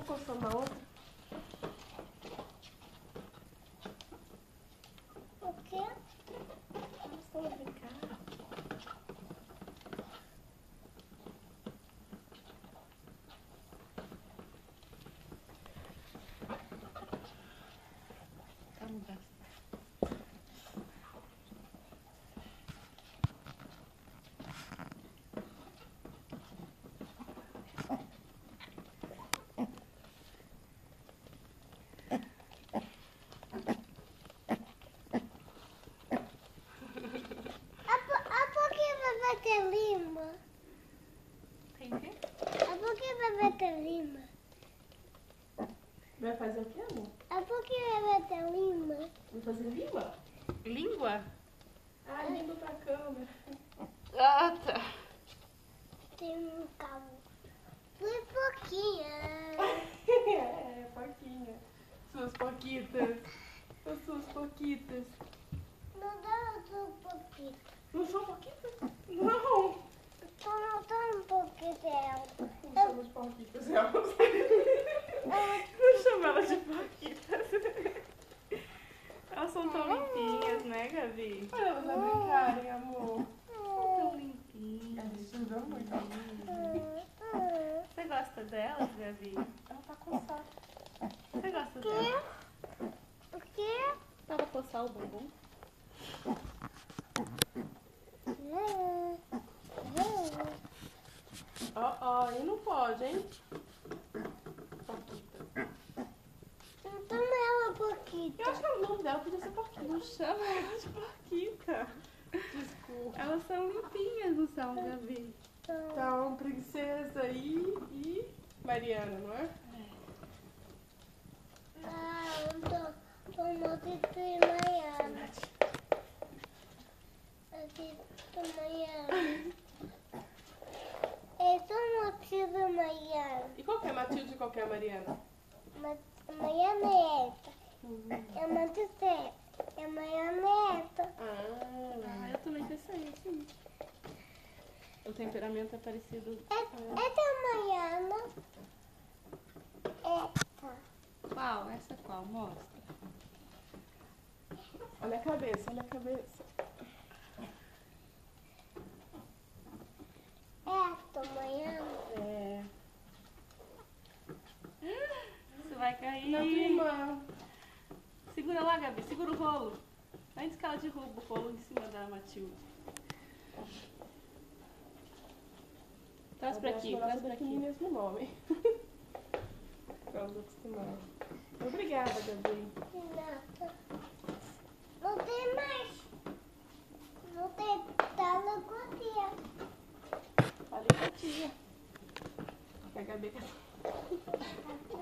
coçando a outra. O quê? Vamos brincar. Vamos ver. Por que vai ter lima? Tem o quê? Por que vai ter lima? Vai fazer o quê, amor? Por que vai ter lima? Vai fazer língua? Língua? Ah, língua pra câmera. Ah, tá. Tem um cabo. Foi pouquinha. É, porquinha. Suas porquitas. As suas porquitas. Não dá um pouquinho. Não são porquitas? Não. Não dá um pouquinho dela. Não chama de porquitas, elas. Não chama elas de porquitas. Elas são tão limpinhas, né, Gabi? Olha elas a brincarem, amor. São tão limpinhas. Ela estudou muito. Você gosta delas, Gabi? Ela tá coçada. Você gosta delas? O quê? Dá pra coçar o bumbum? Ó, aí não pode, hein? Porquita. Então ela pouquinho. Eu acho que o nome dela podia ser porquita. Não chama elas de porquita. Desculpa. Elas são limpinhas, não são, Gabi? Então, Princesa e Mariana, não é? Não, tô muito desmaiada. Aqui, tô desmaiada. Eu tô muito desmaiada. E qual que é a Matilde e qual que é a Mariana? Maioneta. É muito sério. É maioneta. Ah, eu também pensei assim. O temperamento é parecido. Essa é a Maiana. Essa. Qual? Essa qual? Mostra. Olha a cabeça, olha a cabeça. Essa Maiana. É. Você vai cair. Na prima. Segura lá, Gabi. Segura o rolo. Antes que ela derruba o rolo em cima da Matilde. Traz pra aqui, traz pra aqui. mesmo nome. Pra elas acostumarem. Obrigada, Gabi. Nada. Não tem mais. Não tem. Tá na cozinha. Falei pra tia. Que a Gabi quer. Aqui.